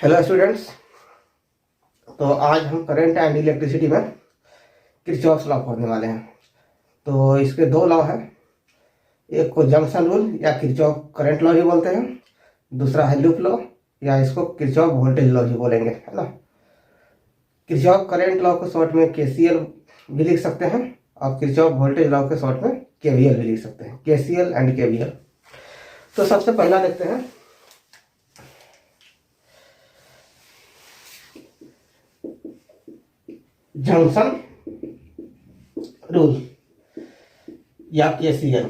Hello students. तो आज हम करंट एंड इलेक्ट्रिसिटी में किरचॉफ्स लॉ पढ़ने वाले हैं। तो इसके दो लॉ हैं, एक को जंक्शन रूल या किरचॉफ करंट लॉ भी बोलते हैं, दूसरा है लूप लॉ या इसको किरचॉफ वोल्टेज लॉ भी बोलेंगे, है ना। किरचॉफ करंट लॉ को शॉर्ट में केसीएल भी लिख सकते हैं और किरचॉफ वोल्टेज लॉ के शॉर्ट में केवीएल भी लिख सकते हैं, केसीएल एंड केवीएल। तो सबसे पहला देखते हैं जंक्शन रूल या केसीएल।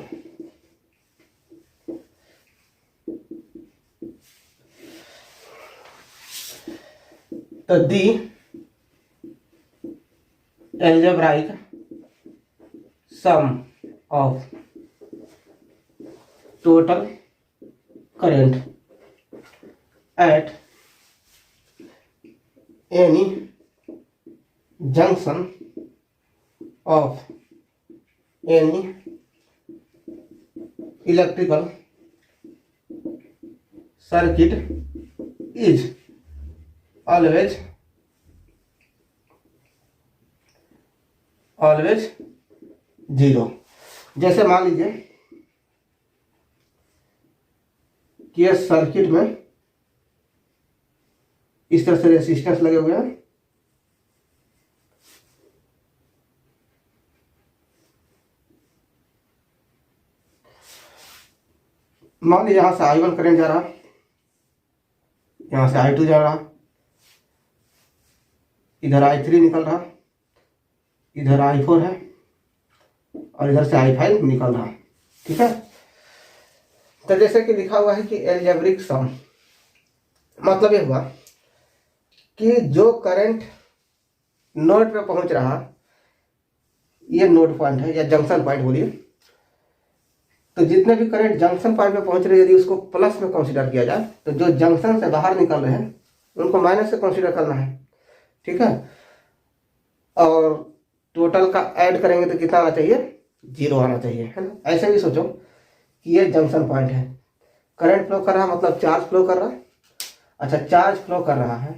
तो दी algebraic sum of total current at any junction of any electrical circuit is always zero. जैसे मान लीजिए कि यह सर्किट में इस तरह से रेसिस्टेंस लगे हुए हैं, मान लीजिए यहां से I1 करंट जा रहा, यहां से I2 जा रहा, इधर I3 निकल रहा, इधर I4 है और इधर से I5 निकल रहा। ठीक है। तो जैसे कि लिखा हुआ है कि एल्जेब्रिक सम, मतलब ये हुआ कि जो करंट नोड पे पहुंच रहा, ये नोड पॉइंट है या जंक्शन पॉइंट बोलिए, तो जितने भी करंट जंक्शन पॉइंट पे पहुंच रहे हैं यदि उसको प्लस में कंसीडर किया जाए तो जो जंक्शन से बाहर निकल रहे हैं उनको माइनस से कंसीडर करना है। ठीक है। और टोटल का ऐड करेंगे तो कितना आना चाहिए, जीरो आना चाहिए, है ना। ऐसे भी सोचो कि ये जंक्शन पॉइंट है, करंट फ्लो कर रहा मतलब चार्ज फ्लो कर रहा है। अच्छा, चार्ज फ्लो कर रहा है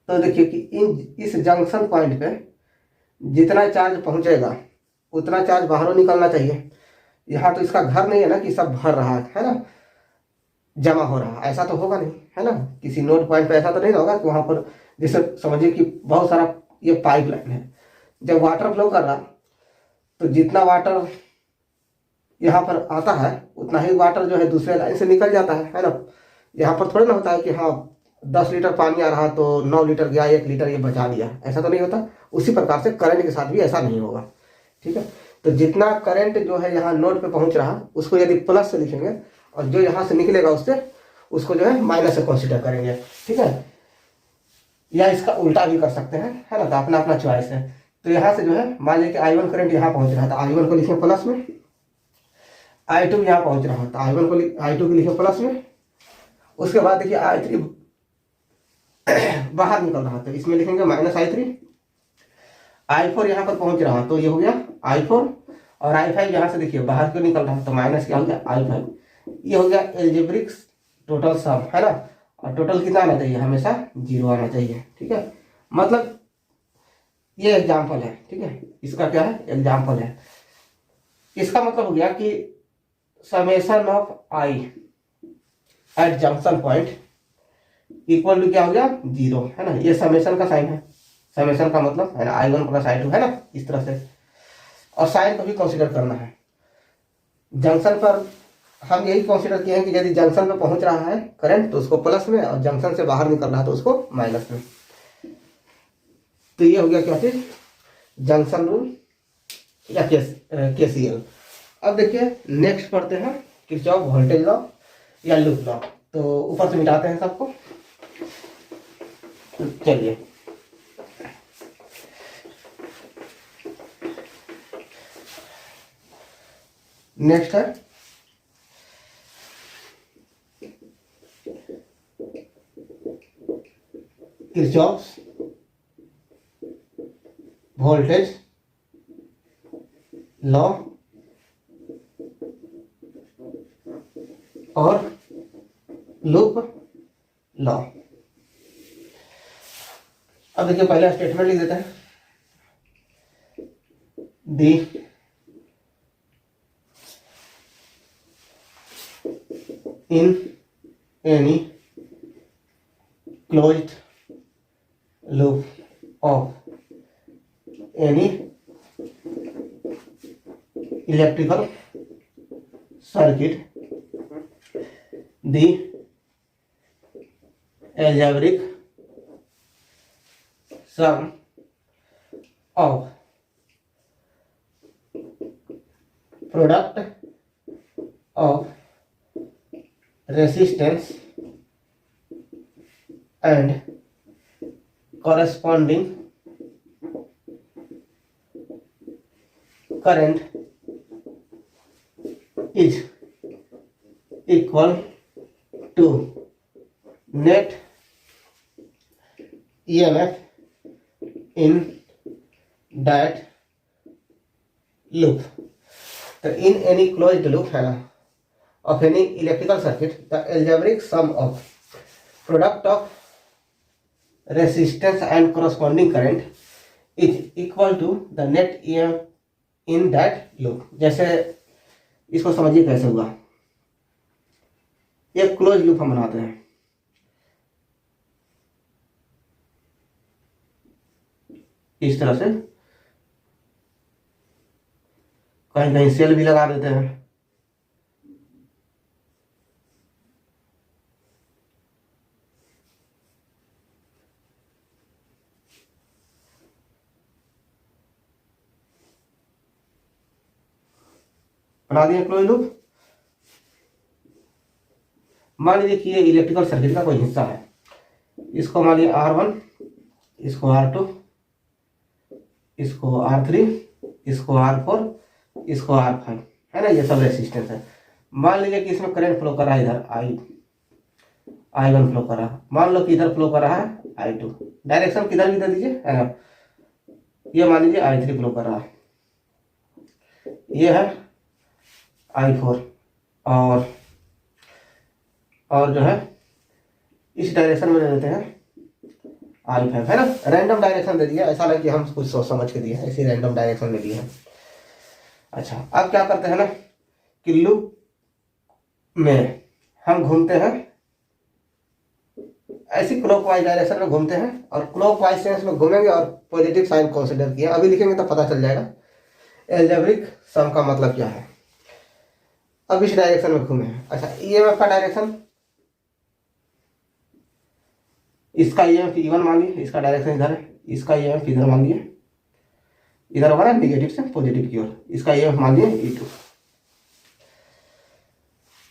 तो देखिए कि इस जंक्शन पॉइंट पे जितना चार्ज पहुंचेगा उतना चार्ज बाहरों निकलना चाहिए। यहाँ तो इसका घर नहीं है ना कि सब भर रहा है ना, जमा हो रहा, ऐसा तो होगा नहीं, है ना। किसी नोड पॉइंट पे ऐसा तो नहीं होगा कि वहां पर जैसे समझिए कि बहुत सारा ये पाइप लाइन है, जब वाटर फ्लो कर रहा तो जितना वाटर यहाँ पर आता है उतना ही वाटर जो है दूसरे लाइन से निकल जाता है ना। यहाँ पर थोड़ा ना होता है कि हाँ 10 लीटर पानी आ रहा तो 9 लीटर गया, 1 लीटर ये बचा दिया, ऐसा तो नहीं होता। उसी प्रकार से करंट के साथ भी ऐसा नहीं होगा। ठीक है। तो जितना करंट जो है यहाँ नोड पे पहुंच रहा उसको यदि प्लस से लिखेंगे और जो यहाँ से निकलेगा उससे उसको जो है माइनस से कंसिडर करेंगे। ठीक है। या इसका उल्टा भी कर सकते हैं, है ना। तो अपना अपना चॉइस है। तो यहाँ से जो है मान लीजिए कि I1 करंट यहाँ पहुंच रहा था, I1 को लिखें प्लस में, I2 यहाँ पहुंच रहा था, I2 को लिखें प्लस में। उसके बाद देखिए I3 बाहर निकल रहा था, इसमें लिखेंगे माइनस I3। I4 यहाँ पर पहुंच रहा तो ये हो गया I4 और I5 यहाँ से देखिए बाहर क्यों निकल रहा तो माइनस क्या हो गया I5। ये हो गया एल्जेब्रिक टोटल सम, है ना। और टोटल कितना आना चाहिए, हमेशा जीरो आना चाहिए। ठीक है। मतलब ये एग्जाम्पल है। ठीक है। इसका क्या है, एग्जाम्पल है। इसका मतलब हो गया कि summation of I at junction point equal to क्या हो गया, जीरो, है ना। ये समेशन का साइन है, समेशन का मतलब है ना I1 प्लस I2, है ना, इस तरह से। और साइन को भी कंसीडर करना है। जंक्शन पर हम यही कंसीडर किए हैं कि यदि जंक्शन पे पहुंच रहा है करंट तो उसको प्लस में और जंक्शन से बाहर निकल रहा है तो उसको माइनस में। तो ये हो गया क्या चीज, जंक्शन रूल या केसीएल। अब देखिए नेक्स्ट पढ़ते हैं किरचॉफ वोल्टेज लॉ या लूप लॉ। तो ऊपर से मिटाते हैं सबको। चलिए नेक्स्ट है किरचॉफ वोल्टेज लॉ और लूप लॉ। अब देखिए पहले स्टेटमेंट लिख देते हैं, the in any closed loop of any electrical circuit the algebraic sum of product of resistance and corresponding current is equal to net EMF in that loop. तो in any closed loop है ना of any electrical circuit, the algebraic sum of product of resistance and corresponding current is equal to the net EMF in that loop. जैसे इसको समझिए कैसे हुआ, एक close loop हम बनाते हैं, इस तरह से कहीं कहीं सेल भी लगा देते हैं, बना दिए क्लोज लूप। मान लीजिए कि ये इलेक्ट्रिकल सर्किट का कोई हिस्सा है, इसको मान लीजिए R1, इसको R2, इसको R3, इसको R4, इसको R5 है ना, ये सब रेसिस्टेंस है। मान लीजिए कि इसमें करंट फ्लो कर रहा है, इधर I1 फ्लो कर रहा है, मान लो कि इधर फ्लो कर रहा है I2, डायरेक्शन किधर भी दे दीजिए है ना। ये मान लीजिए I3 फ्लो कर रहा है, ये है I4 और जो है इस डायरेक्शन में दे देते हैं I5 है ना। रैंडम डायरेक्शन दे दिया, ऐसा लगे कि हम कुछ सोच समझ के दिए हैं, ऐसी रैंडम डायरेक्शन में दिए हैं। अच्छा, अब क्या करते हैं ना कि लूप में हम घूमते हैं, ऐसी क्लॉकवाइज डायरेक्शन में घूमते हैं और क्लॉकवाइज सेंस में घूमेंगे और पॉजिटिव साइन कंसीडर किया, अभी लिखेंगे तो पता चल जाएगा एल्जेब्रिक सम का मतलब क्या है। अब इस डायरेक्शन में घूमे हैं। अच्छा, ईएमएफ का डायरेक्शन, इसका ईएमएफ E1 मान लीजिए, इसका डायरेक्शन इधर है, इसका ईएमएफ इधर मान लीजिए, इधर होगा ना नेगेटिव से पॉजिटिव की ओर, इसका ईएमएफ मान लीजिए E2।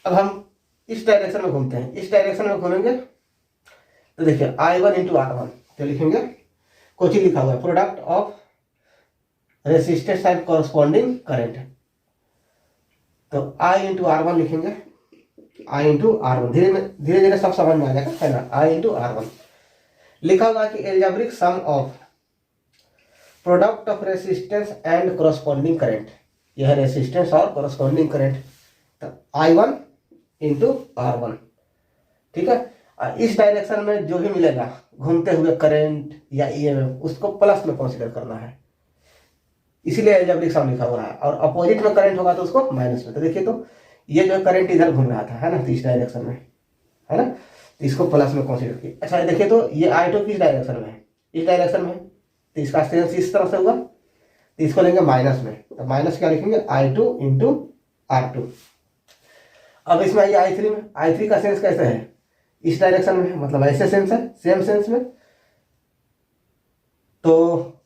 अब हम इस डायरेक्शन में घूमते हैं, इस डायरेक्शन में घूमेंगे तो देखिए I1 इंटू R1, तो लिखेंगे कुछ ही लिखा हुआ है, product of resistance and corresponding current, तो I इंटू R1 लिखेंगे, I इंटू R1, धीरे धीरे सब समझ में आ जाएगा है ना। I इंटू R1 लिखा हुआ कि algebraic sum of product of resistance and corresponding current, यह है रेसिस्टेंस और कॉरस्पॉन्डिंग करंट, तो I1 इंटू R1, ठीक है। इस डायरेक्शन में जो भी मिलेगा घूमते हुए करंट या ईएमएफ, उसको प्लस में कंसीडर करना है, इसीलिए एल्जेब्रिक सम लिखा हुआ है, और अपोजिट में करंट होगा तो उसको माइनस में। तो देखिए, तो ये जो करंट इधर घूम रहा था है ना, तो इस डायरेक्शन में है ना, तो इसको प्लस में कंसीडर किया। अच्छा देखिए, तो ये I2 किस डायरेक्शन में है, इस डायरेक्शन में, तो इसका सेंस इस तरह से होगा, तो इसको लेंगे माइनस में, तो माइनस क्या लिखेंगे I2 इंटू R2। अब इसमें आइए I3 में, I3 का सेंस कैसे है, इस डायरेक्शन में, मतलब ऐसे सेंस है, सेम सेंस में, तो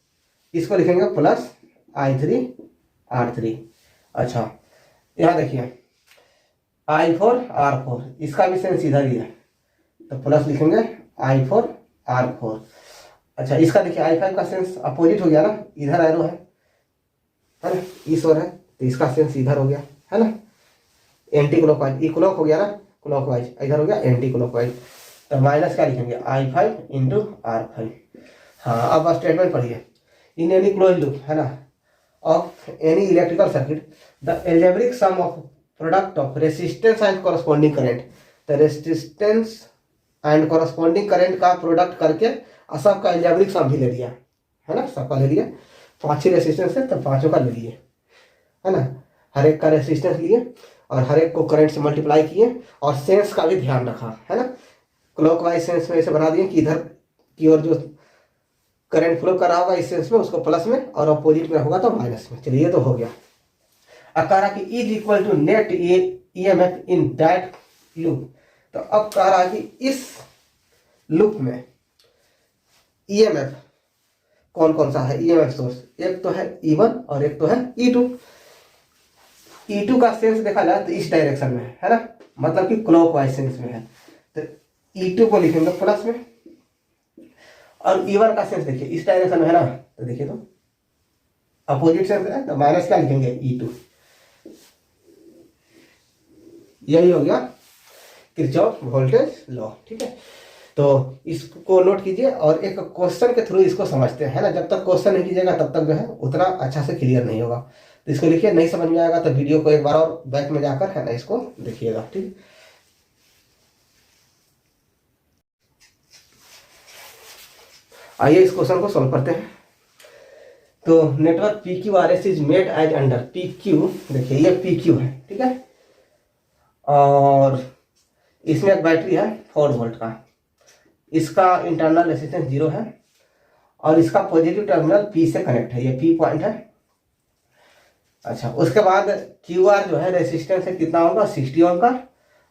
इसको लिखेंगे प्लस I3 R3। अच्छा यहाँ देखिए I4 R4, इसका भी सेंस इधर ही है, तो प्लस लिखेंगे I4 R4। अच्छा, इसका देखिए I5 का सेंस अपोजिट हो गया ना, इधर एरो है ना, इस ओर है, तो इसका सेंस इधर हो गया है ना, एंटी क्लॉकवाइज, ई क्लॉक हो गया ना, क्लॉकवाइज इधर हो गया एंटी क्लॉकवाइज, तो माइनस क्या लिखेंगे I5 इंटू R5। हाँ, अब स्टेटमेंट पढ़िए, इन एनी क्लोज लूप है ना of any electrical circuit, the algebraic sum of product of resistance and corresponding current, तो रेसिस्टेंस एंड कॉरस्पॉन्डिंग करंट का प्रोडक्ट करके और सबका एल्जेब्रिक सम भी ले लिया, है ना, सबका ले लिया। 5-6 रेसिस्टेंस है तो पाँचों का ले लिए, है ना, हर एक का रेसिस्टेंस लिए और हर एक को करंट से मल्टीप्लाई किए और सेंस का भी ध्यान रखा, है ना। क्लॉकवाइज सेंस में ऐसे बना दिए कि इधर की ओर जो करंट फ्लो कर रहा होगा इस सेंस में उसको प्लस में और अपोजिट में होगा तो माइनस में। चलिए ये तो हो गया। अब कह रहा कि is equal to net EMF in that loop. तो अब कह रहा कि इस लूप में EMF कौन कौन सा है, EMF सोर्स, एक तो है E1 और एक तो है E2। E2 का सेंस देखा जाए तो इस डायरेक्शन में है ना, मतलब कि क्लॉकवाइज सेंस में है, तो E2 को लिखेंगे प्लस में। और E1 का सेंस देखिए इस डायरेक्शन में है ना, तो देखिए तो अपोजिट सेंस है तो माइनस क्या लिखेंगे, E2। यही हो गया किरचॉफ वोल्टेज लॉ, ठीक है। तो इसको नोट कीजिए और एक क्वेश्चन के थ्रू इसको समझते हैं ना। जब तक क्वेश्चन नहीं कीजिएगा तब तक जो है उतना अच्छा से क्लियर नहीं होगा। तो इसको लिखिए, नहीं समझ में आएगा तो वीडियो को एक बार और बैक में जाकर है ना इसको देखिएगा, ठीक। आइए इस क्वेश्चन को सॉल्व करते हैं। तो network PQRS is made as under PQ, देखिए ये PQ है, ठीक है, और इसमें एक बैटरी है 4 वोल्ट का, इसका इंटरनल रेजिस्टेंस 0 है और इसका पॉजिटिव टर्मिनल P से कनेक्ट है, ये P पॉइंट है। अच्छा, उसके बाद QR जो है रेजिस्टेंस है कितना होगा, 60 ओम का,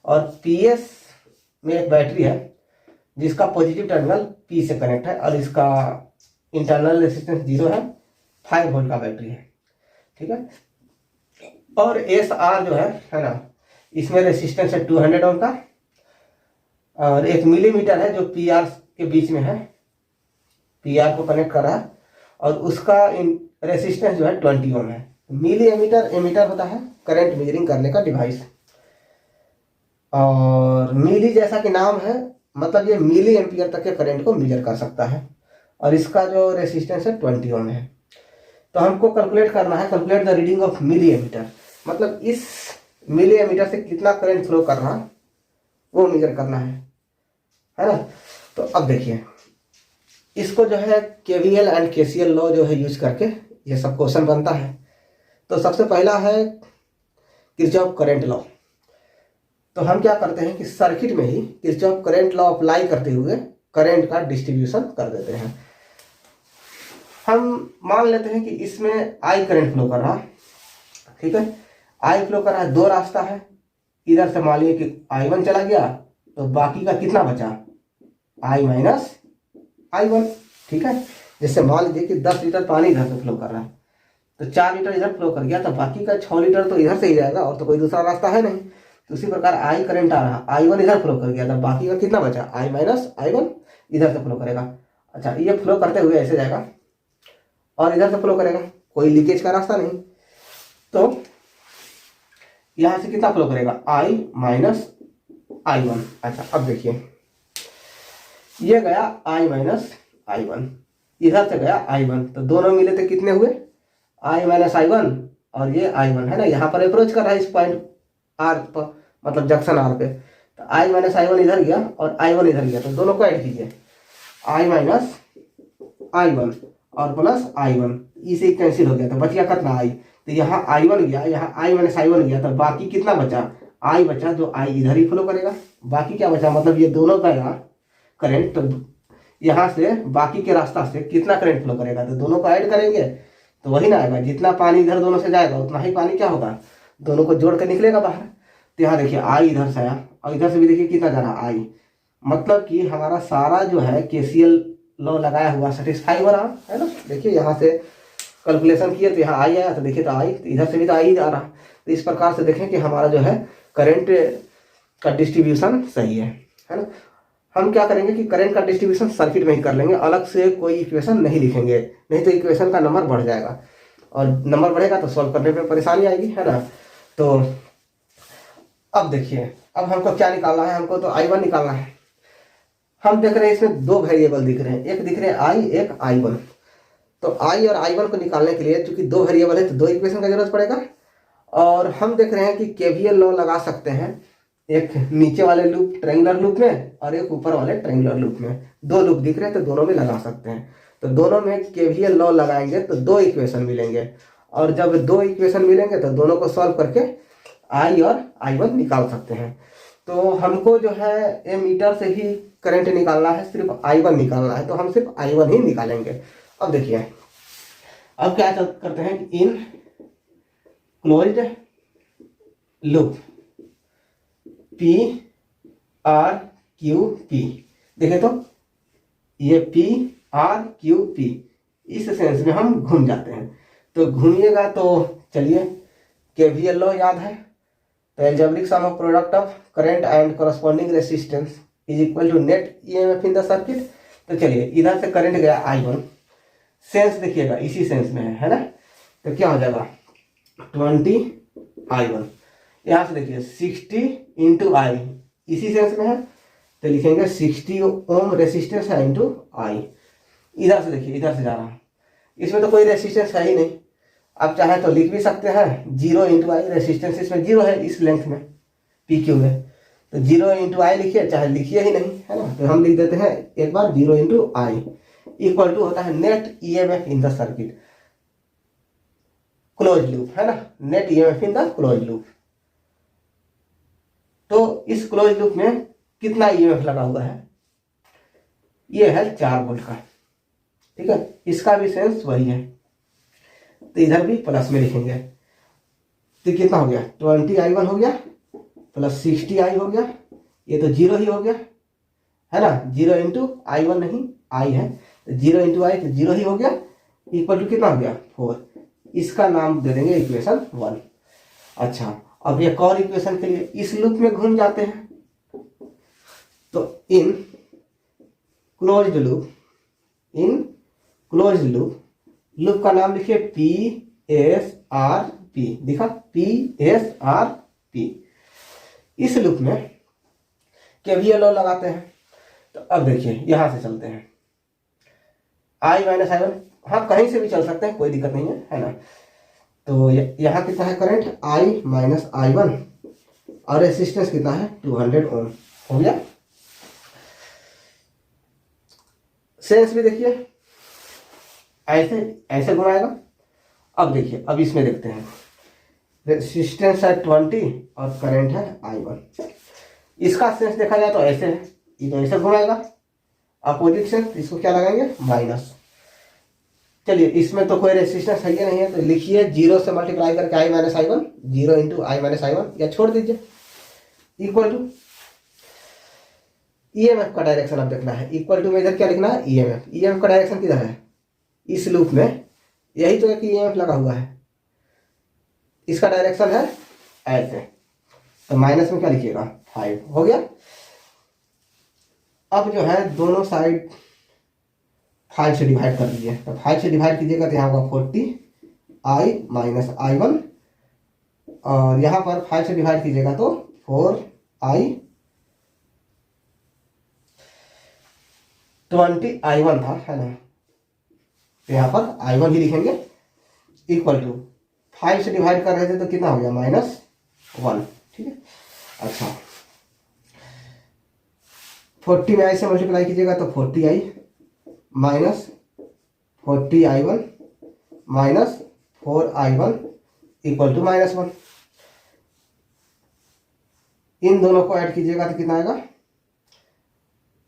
और PS में एक बैटरी है जिसका पॉजिटिव टर्मिनल P से कनेक्ट है और इसका इंटरनल रेजिस्टेंस 0 है, 5 वोल्ट का बैटरी है, ठीक है। और SR जो है ना, इसमें रेजिस्टेंस है 200 ओम का और 1 मिलीमीटर है जो PR के बीच में है, PR को कनेक्ट कर रहा है और उसका रेजिस्टेंस जो है 20 ओम है। मिली एमीटर, एमीटर होता है करंट मेजरिंग करने का डिवाइस, और मिली जैसा कि नाम है मतलब ये मिली एम्पियर तक के करंट को मेजर कर सकता है और इसका जो रेजिस्टेंस है 20 ओम है। तो हमको कैलकुलेट करना है, calculate the reading of milliammeter, मतलब इस मिली एमीटर से कितना करंट फ्लो कर रहा वो मेजर करना है ना। तो अब देखिए इसको जो है KVL एंड KCL लॉ जो है यूज करके ये सब क्वेश्चन बनता है। तो सबसे पहला है किरचॉफ करंट लॉ। तो हम क्या करते हैं कि सर्किट में ही किरचॉफ करंट लॉ अप्लाई करते हुए करंट का डिस्ट्रीब्यूशन कर देते हैं। हम मान लेते हैं कि इसमें I करंट फ्लो कर रहा, ठीक है, I फ्लो कर रहा है, 2 रास्ता है, इधर से मान लीजिए कि I1 चला गया तो बाकी का कितना बचा, I माइनस I1, ठीक है। जैसे मान लीजिए कि 10 लीटर पानी इधर से फ्लो कर रहा है तो 4 लीटर इधर फ्लो कर गया तो बाकी का 6 लीटर तो इधर से ही जाएगा और तो कोई दूसरा रास्ता है नहीं। तो उसी प्रकार I करंट आ रहा, I1 इधर फ्लो कर गया तो बाकी का कितना बचा, I माइनस I1 इधर से फ्लो करेगा। अच्छा, ये फ्लो करते हुए ऐसे जाएगा और इधर से फ्लो करेगा, कोई लीकेज का रास्ता नहीं, तो यहां से कितना फ्लो करेगा, I माइनस I1। अच्छा, अब देखिए ये गया I माइनस I1, इधर से गया I1, तो दोनों मिले थे कितने हुए, I माइनस I1 और ये I1 है ना, यहाँ पर अप्रोच कर रहा है इस पॉइंट R पर, मतलब जंक्शन R पे, तो I माइनस I1 इधर गया और I1 इधर गया, तो दोनों को ऐड कीजिए, I माइनस I1 और प्लस I1, इसे कैंसिल हो गया तो बच गया कितना I, तो यहाँ I1 गया, यहाँ I माइनस I1 गया, तो बाकी कितना बचा, I बचा जो I इधर ही फ्लो करेगा, बाकी क्या बचा, मतलब ये दोनों गया करंट, तो यहाँ से बाकी के रास्ता से कितना करंट फ्लो करेगा, तो दोनों को ऐड करेंगे तो वही ना आएगा, जितना पानी इधर दोनों से जाएगा उतना ही पानी क्या होगा, दोनों को जोड़ कर निकलेगा बाहर। तो यहाँ देखिए I इधर से आया और इधर से भी देखिए कितना जा रहा I, मतलब कि हमारा सारा जो है KCL लॉ लगाया हुआ सेटिस्फाई हो रहा है ना। देखिए यहाँ से कैलकुलेशन किए तो यहाँ I आया, तो देखिए तो I, तो इधर से भी तो I आ रहा। तो इस प्रकार से देखें कि हमारा जो है करंट का डिस्ट्रीब्यूशन सही है ना। हम क्या करेंगे कि करंट का डिस्ट्रीब्यूशन सर्किट में ही कर लेंगे, अलग से कोई इक्वेशन नहीं लिखेंगे, नहीं तो इक्वेशन का नंबर बढ़ जाएगा और नंबर बढ़ेगा तो सॉल्व करने में परेशानी आएगी, है ना। तो अब देखिए, अब हमको क्या निकालना है, हमको तो I1 निकालना है। हम देख रहे हैं इसमें 2 वेरिएबल दिख रहे हैं, एक दिख रहे हैं I, एक I1। तो I और I1 को निकालने के लिए चूंकि 2 वेरिएबल है तो 2 इक्वेशन का जरूरत पड़ेगा, और हम देख रहे हैं कि KVL लॉ लगा सकते हैं एक नीचे वाले लूप ट्रायंगुलर लूप में और एक ऊपर वाले ट्रायंगुलर लूप में, दो लूप दिख रहे हैं तो दोनों में लगा सकते हैं। तो दोनों में केवीएल लॉ लगाएंगे तो दो इक्वेशन मिलेंगे, और जब दो इक्वेशन मिलेंगे तो दोनों को सॉल्व करके आई और I1 निकाल सकते हैं। तो हमको जो है एमीटर से ही करंट निकालना है, सिर्फ I1 निकालना है, तो हम सिर्फ I1 ही निकालेंगे। अब देखिए, अब क्या करते हैं, इन closed loop P R Q P, देखें तो ये P R Q P इस सेंस में हम घूम जाते हैं। तो घूमिएगा तो चलिए, केवीएल लॉ याद है, तो algebraic sum of product of current and corresponding resistance is equal to net EMF in the circuit. तो चलिए, इधर से करंट गया I1, सेंस देखिएगा इसी सेंस में है ना, तो क्या हो जाएगा 20I1। यहाँ से देखिए 60 इंटू आई, इसी सेंस में है तो लिखेंगे 60 ओम रेसिस्टेंस है इंटू आई। इधर से देखिए, इधर से जा रहा हूँ, इसमें तो कोई रेसिस्टेंस है ही नहीं, आप चाहे तो लिख भी सकते हैं 0 इंटू आई, रेसिस्टेंस इसमें 0 है इस लेंथ में पी क्यू में, तो 0 इंटू आई लिखिए, चाहे लिखिए ही नहीं, है ना, तो हम लिख देते हैं एक बार 0 इंटू आई इक्वल टू होता है net EMF in the circuit, close loop, है ना, net EMF in the close loop. तो इस क्लोज लूप में कितना ईएमएफ लगा हुआ है, ये है 4 वोल्ट का, ठीक है, इसका भी सेंस वही है, तो इधर भी प्लस में लिखेंगे, तो कितना हो गया 20I1 हो गया प्लस 60I हो गया, ये तो 0 ही हो गया, है ना, 0 इंटू I1 नहीं I है, तो 0 इंटू आई तो 0 ही हो गया, इक्वल टू कितना हो गया 4। इसका नाम दे देंगे इक्वेशन 1। अच्छा, अब एक और इक्वेशन के लिए इस लूप में घूम जाते हैं, तो इन क्लोज्ड लूप, इन क्लोज्ड लूप, लूप का नाम लिखिए PSRP, दिखा PSRP। इस लूप में केवीएल लॉ लगाते हैं, तो अब देखिए यहां से चलते हैं, I माइनस I1, हाँ कहीं से भी चल सकते हैं, कोई दिक्कत नहीं है ना। तो यहाँ कितना है करंट I माइनस I1 और रेसिस्टेंस कितना है 200 ओम, हो गया। सेंस भी देखिए ऐसे ऐसे घुमाएगा। अब देखिए, अब इसमें देखते हैं, रेसिस्टेंस है 20 और करंट है I1, इसका सेंस देखा जाए तो ऐसे है, ये तो ऐसे घुमाएगा, अपोजिट सेंस, इसको क्या लगाएंगे माइनस। चलिए, इसमें तो कोई रेसिस्टेंस है ही नहीं है, तो लिखिए 0 से मल्टीप्लाई करके I minus I1, 0 into I minus I1, या छोड़ दीजिए, इक्वल टू ईएमएफ का डायरेक्शन अब देखना है, इक्वल टू में इधर क्या लिखना है ईएमएफ, ईएमएफ का डायरेक्शन किधर है, इस लूप में, यही तो है कि ईएमएफ लगा हुआ है, इसका डायरेक्शन है ऐसे, तो माइनस में क्या लिखिएगा 5, हो गया। अब जो है दोनों साइड 5 से डिवाइड कर दीजिए, तो 5 से डिवाइड कीजिएगा तो यहाँ होगा 40I माइनस I1, और यहाँ पर 5 से डिवाइड कीजिएगा तो 4I 20I1 था, है ना, तो यहाँ पर I1 ही लिखेंगे, इक्वल टू 5 से डिवाइड कर रहे थे तो कितना हो गया -1, ठीक है। अच्छा, 40 में I से मल्टीप्लाई कीजिएगा तो 40I minus 40I1 minus 4I1 equal to -1। इन दोनों को ऐड कीजिएगा तो कितना आएगा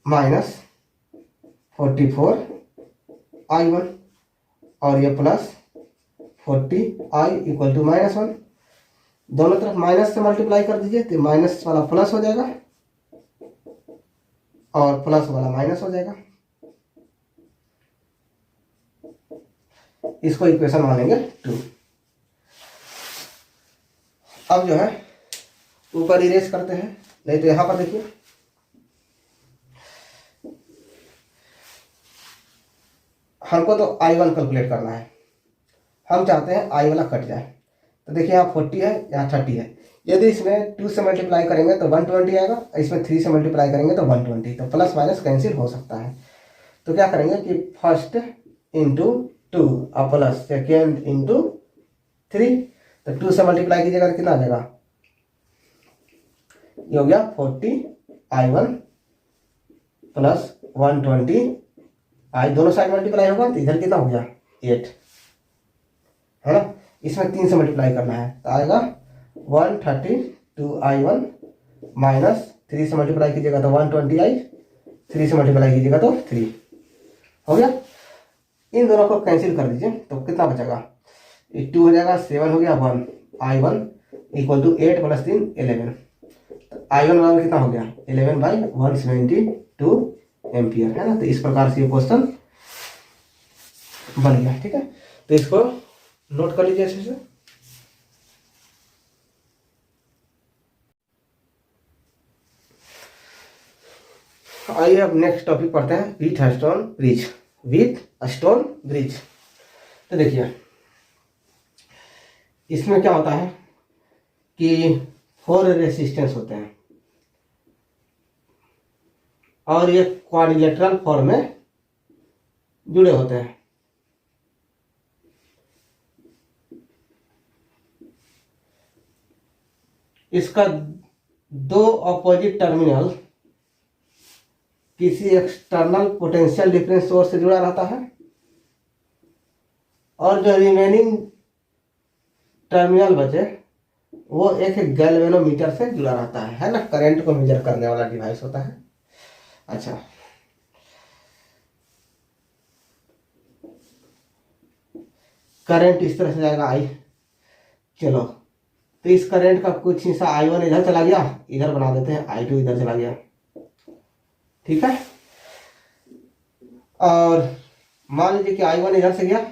-44I1, और ये प्लस 40I इक्वल टू -1। दोनों तरफ माइनस से मल्टीप्लाई कर दीजिए तो माइनस वाला प्लस हो जाएगा और प्लस वाला माइनस हो जाएगा। इसको इक्वेशन मानेंगे 2। अब जो है ऊपर इरेज करते हैं, नहीं तो यहां पर देखिए, हमको तो I1 कैलकुलेट करना है, हम चाहते हैं I वाला कट जाए, तो देखिए यहाँ 40 है, यहाँ 30 है, यदि इसमें 2 से मल्टीप्लाई करेंगे तो 120 आएगा, इसमें 3 से मल्टीप्लाई करेंगे तो 120, तो प्लस माइनस कैंसिल हो सकता है। तो क्या करेंगे कि फर्स्ट इंटू 2 और प्लस सेकेंड इंटू 3, तो 2 से मल्टीप्लाई कीजिएगा तो कितना आ जाएगा ये हो गया 40I1 प्लस 120I, दोनों साइड मल्टीप्लाई होगा तो इधर कितना हो गया 8, है ना। इसमें 3 से मल्टीप्लाई करना है तो आएगा 132I1 माइनस 3 से मल्टीप्लाई कीजिएगा तो 120I, 3 से मल्टीप्लाई कीजिएगा तो 3 हो गया। इन दोनों को कैंसिल कर दीजिए तो कितना बचेगा, 2 हो जाएगा, 7 हो गया, 1I1 इक्वल टू 8 प्लस 3 11, तो I1 बराबर कितना हो गया 11/172 एम्पियर, है ना। तो इस प्रकार से ये क्वेश्चन बन गया, ठीक है। तो इसको नोट कर लीजिए अच्छे से। आइए अब नेक्स्ट टॉपिक पढ़ते हैं, with stone bridge, with stone bridge. तो देखिए इसमें क्या होता है कि 4 रेसिस्टेंस होते हैं और ये क्वाड्रिलेटरल फॉर्म में जुड़े होते हैं। इसका 2 अपोजिट टर्मिनल किसी एक्सटर्नल पोटेंशियल डिफरेंस सोर्स से जुड़ा रहता है और जो रिमेनिंग टर्मिनल बचे वो एक गैल्वेनोमीटर से जुड़ा रहता है ना। करंट को मेजर करने वाला डिवाइस होता है। अच्छा, करंट इस तरह से जाएगा I, चलो तो इस करंट का कुछ हिस्सा I1 इधर चला गया, इधर बना देते हैं, I2 इधर चला गया, ठीक है। और मान लीजिए कि I1 इधर से गया,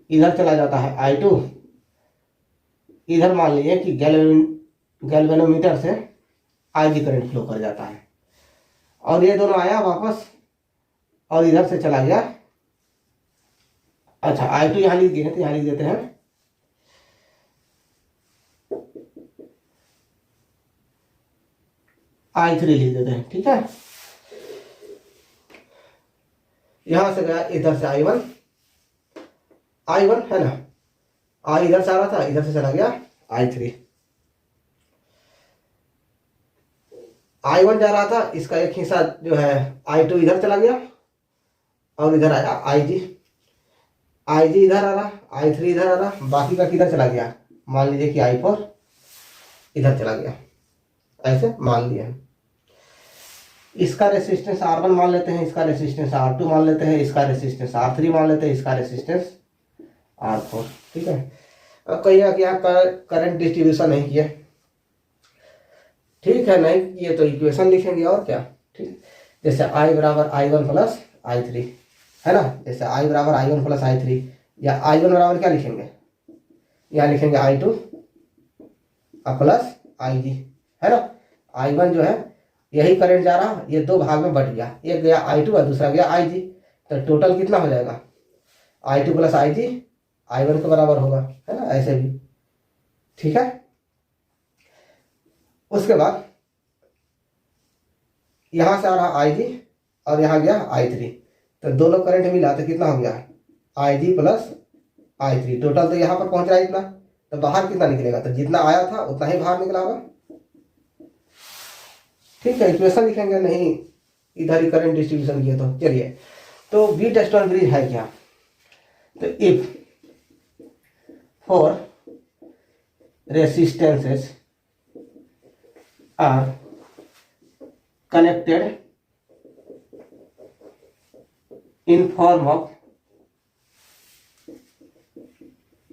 इधर चला जाता है I2, इधर मान लीजिए कि गैल्वेनोमीटर से IG करंट फ्लो कर जाता है और ये दोनों आया वापस और इधर से चला गया। अच्छा, I2 यहां लिख दिए हैं तो यहां लिख देते हैं I3 लिख देते हैं, ठीक है। यहां से गया इधर से I1 है ना, I इधर से आ रहा था, इधर से चला गया I3, I1 जा रहा था, इसका एक हिस्सा जो है I2 इधर चला गया और इधर आया IG इधर आ रहा, I3 इधर आ रहा, बाकी का किधर चला गया, मान लीजिए कि I4 इधर चला गया, ऐसे मान लिया। इसका रेसिस्टेंस R1 मान लेते हैं, इसका रेसिस्टेंस R2 मान लेते हैं, इसका रेसिस्टेंस R3 मान लेते हैं, इसका रेसिस्टेंस R4, ठीक है। अब कहिएगा कि यहाँ करंट डिस्ट्रीब्यूशन नहीं किया, ठीक है, नहीं किए तो इक्वेशन लिखेंगे और क्या, ठीक। जैसे I बराबर I1 प्लस I3, है ना, जैसे I बराबर I1 प्लस I3, या I1 बराबर क्या लिखेंगे, यहाँ लिखेंगे I2 प्लस IG, है ना। I1 जो है यही करंट जा रहा, ये 2 भाग में बट गया, एक गया I2 और दूसरा गया IG, तो टोटल कितना हो जाएगा I2 प्लस IG I1 के बराबर होगा, है ना, ऐसे भी, ठीक है। उसके बाद यहां से आ रहा IG और यहां गया I3, तो दोनों करंट मिला तो कितना हो गया IG प्लस I3, टोटल तो यहां पर पहुंच रहा है इतना, तो बाहर कितना निकलेगा, तो जितना आया था उतना ही बाहर निकला होगा, ठीक है। इक्वेशन लिखेंगे, नहीं इधर ही करंट डिस्ट्रीब्यूशन किया, तो चलिए, तो विथ स्टोन ब्रिज है क्या, तो if 4 resistances are connected in form of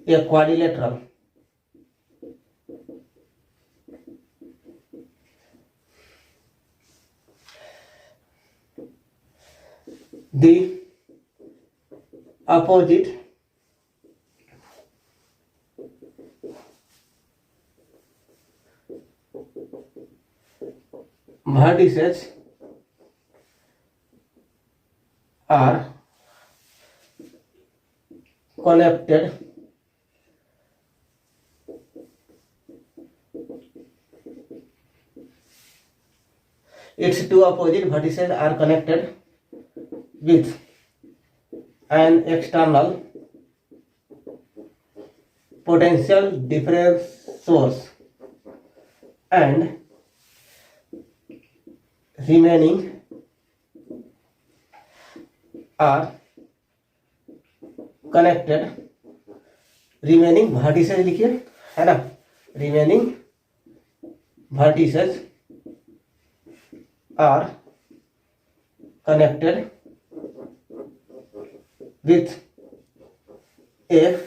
a quadrilateral, the opposite vertices are connected its 2 opposite vertices are connected with an external potential difference source and remaining are connected, remaining vertices लिखिए, है ना, remaining vertices are connected with a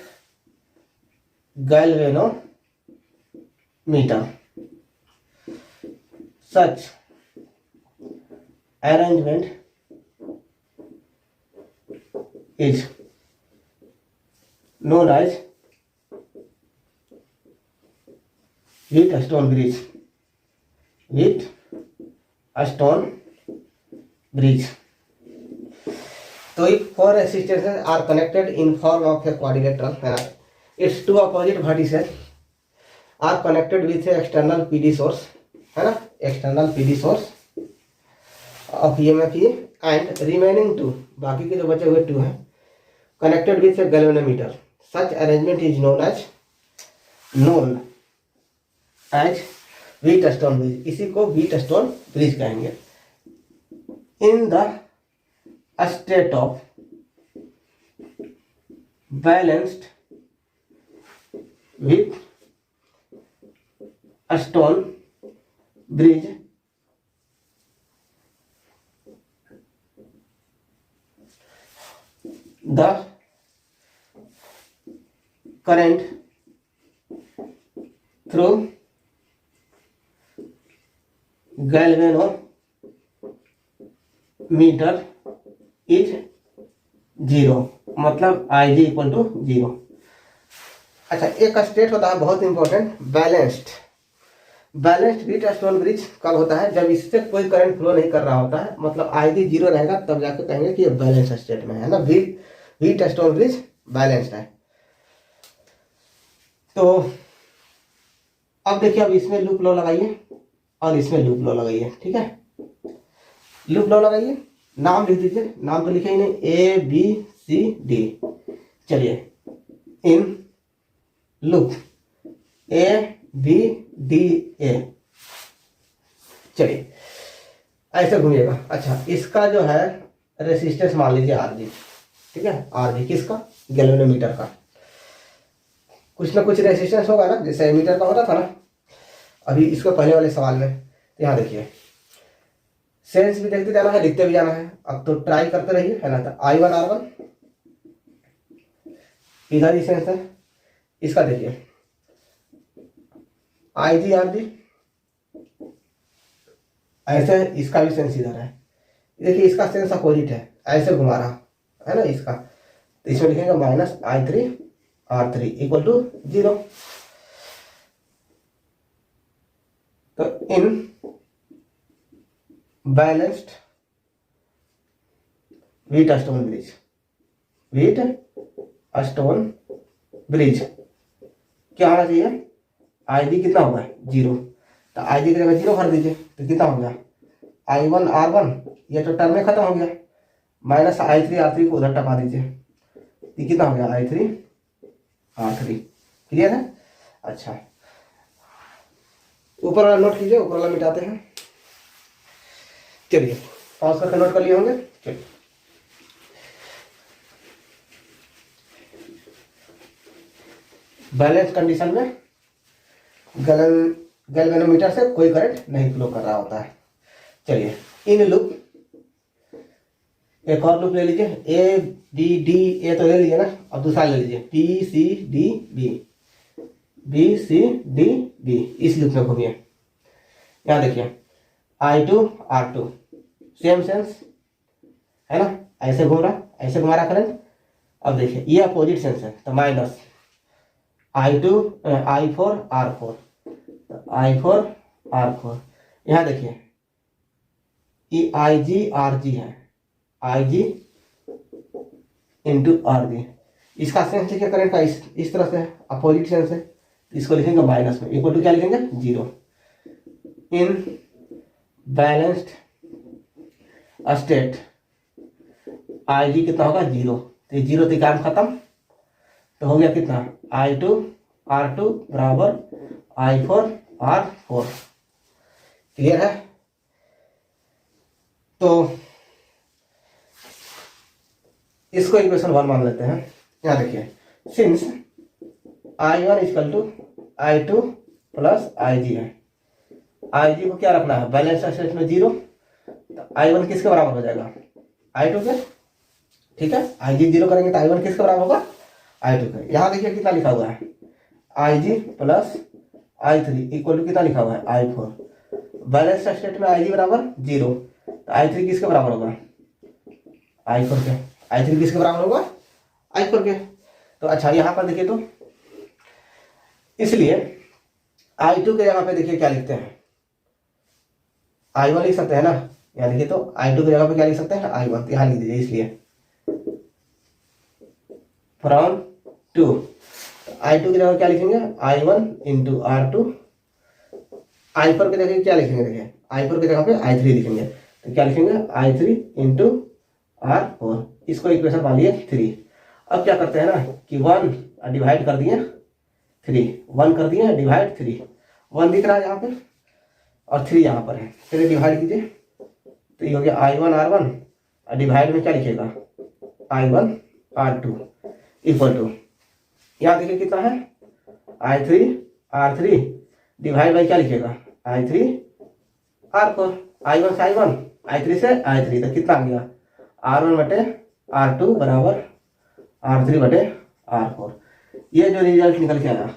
galvanometer. Such arrangement is known as Wheatstone bridge. Wheatstone bridge. So if four resistances are connected in form of a quadrilateral, its two opposite vertices are connected with a external PD source, है ना, external PD source of EMF E, and remaining two, बाकी के जो बचे हुए two हैं, connected with a galvanometer. Such arrangement is known as Wheatstone bridge. इसी को Wheatstone bridge कहेंगे. In the state of balanced Wheatstone bridge, the current through galvanometer is 0, मतलब IG इक्वल टू 0. अच्छा, एक स्टेट होता है बहुत इंपॉर्टेंट, बैलेंस्ड व्हीटस्टोन ब्रिज कब होता है? जब इससे कोई करंट फ्लो नहीं कर रहा होता है, मतलब IG 0 रहेगा, तब जाकर कहेंगे कि ये बैलेंस स्टेट में है ना, व्हीटस्टोन ब्रिज बैलेंस्ड है. तो अब देखिए, अब इसमें लूप लॉ लगाइए और इसमें लूप लॉ लगाइए, ठीक है. लूप लॉ लगाइए, नाम लिख दीजिए, नाम तो लिखे ही नहीं, ABCD. चलिए, इन लूप ABDA, चलिए ऐसे घूमिएगा. अच्छा, इसका जो है रेसिस्टेंस मान लीजिए RG, ठीक है, RG किसका? गैल्वेनोमीटर का. कुछ ना कुछ रेसिस्टेंस होगा ना, जैसे एमीटर का होता था ना. अभी इसको पहले वाले सवाल में यहाँ देखिए, सेंस भी देखते जाना है, लिखते भी जाना है. अब तो ट्राई करते रहिए, है ना. तो I1 R1 इधर ही सेंस है. इसका देखिए IG RG ऐसे, इसका भी सेंस इधर है. देखिए इसका सेंस अपोजिट है, ऐसे घुमा रहा है ना इसका. तो इसमें लिखेंगे -I3 R3 इक्वल टू 0. तो इन बैलेंस्ड व्हीटस्टोन ब्रिज क्या होना चाहिए? IG कितना होगा? 0. तो IG की जगह 0 भर दीजिए, तो कितना हो गया? I1 R1, ये तो टर्म में खत्म हो गया, -I3 R3 को उधर टपा दीजिए, ये कितना हो गया? I3 R3. क्लियर है? अच्छा, ऊपर वाला नोट कीजिए, ऊपर वाला मिटाते हैं. चलिए, पॉज करके नोट कर लिए होंगे. चलिए, बैलेंस कंडीशन में गैल्वेनोमीटर से कोई करंट नहीं फ्लो कर रहा होता है. चलिए, इन लूप, एक और लूप ले लीजिए, ABDA तो ले लीजिए ना, अब दूसरा ले लीजिए BCDB. इस लूप में घूमिए. यहाँ देखिए I2 R2 सेम सेंस है ना, ऐसे घूम रहा, ऐसे घुमा रहा करंट. अब देखिए ये अपोजिट सेंस है, तो minus I4 R4, I4 R4. यहाँ देखिए ये IG RG है, IG इंटू RG. इसका सेंस लिखिए करंट का, इस तरह से अपोजिट सेंस है, इसको लिखेंगे माइनस में, इक्वल टू क्या लिखेंगे? 0. इन बैलेंस्ड स्टेट IG कितना होगा? 0. तो 0 से काम खत्म, तो हो गया कितना? I2 R2 बराबर I4 R4. क्लियर है? इसको इक्वेशन 1 मान लेते हैं। यहाँ देखिए, since I1 equal to I2 plus IG है, IG को क्या रखना है, बैलेंस स्टेट में 0, तो I1 किसके बराबर हो जाएगा, I2 के। ठीक है, IG 0 करेंगे तो I1 किसके बराबर होगा, I2 के। यहाँ देखिए कितना लिखा हुआ है, IG plus I3 equal to कितना लिखा हुआ है, I4। बैलेंस स्टेट में IG बराबर 0, तो I3 किसके बराबर होगा, I4 के। I3 किसके बराबर होगा, I4 के। तो अच्छा यहाँ पर देखिए, तो इसलिए I2 के जगह पे देखिए क्या लिखते हैं, I1 लिख सकते हैं ना। यहाँ देखिए, तो I2 की जगह पे क्या लिख सकते हैं, I1, यहाँ लिख दीजिए। इसलिए फ्रॉम टू, I2 की जगह क्या लिखेंगे, I1 इंटू R2। I4 की जगह क्या लिखेंगे, देखिए I4 की जगह पे I3 लिखेंगे, तो क्या लिखेंगे, I3 इंटू R4। इसको इक्वेशन मान लिए 3। अब क्या करते हैं ना कि 1 डिवाइड कर दिए 3, 1 कर दिए डिवाइड 3, 1 दिख रहा है यहाँ पे और 3 यहाँ पर है। चलिए डिवाइड कीजिए, तो ये हो गया I1 R1, और डिवाइड में क्या लिखेगा, I1 R2 इक्वल टू, यहाँ देखिए कितना है, I3 R3 डिवाइड बाई क्या लिखेगा, I3 R4। I1 से I1, I3 से I3, तो कितना आ गया, R1 बटे R2 बराबर R3 बटे R4। ये जो रिजल्ट निकल के आया,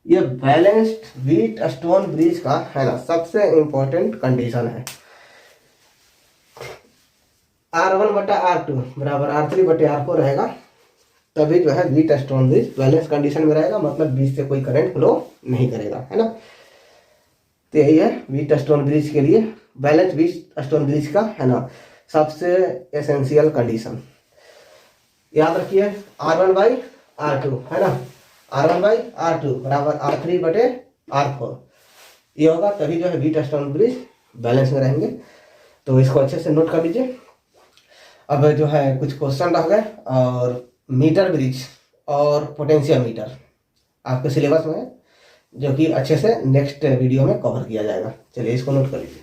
ये बैलेंस्ड व्हीट स्टोन ब्रिज का है ना सबसे इंपॉर्टेंट कंडीशन है। R1 बटा R2 बराबर R3 बटे R4 रहेगा, तभी जो है wheat stone bridge balance condition में रहेगा, मतलब बीच से कोई करंट फ्लो नहीं करेगा, है ना। तो यही है व्हीट स्टोन ब्रिज के लिए, बैलेंस व्हीट स्टोन ब्रिज का है ना सबसे एसेंशियल कंडीशन। याद रखिए, R1 बाई R2 है ना, R1 बाई R2 बराबर R3 बटे R4, ये होगा, तभी जो है व्हीट स्टोन ब्रिज बैलेंस में रहेंगे। तो इसको अच्छे से नोट कर लीजिए। अब जो है कुछ क्वेश्चन रह गए, और मीटर ब्रिज और पोटेंशियल मीटर आपके सिलेबस में है, जो कि अच्छे से नेक्स्ट वीडियो में कवर किया जाएगा। चलिए इसको नोट कर लीजिए।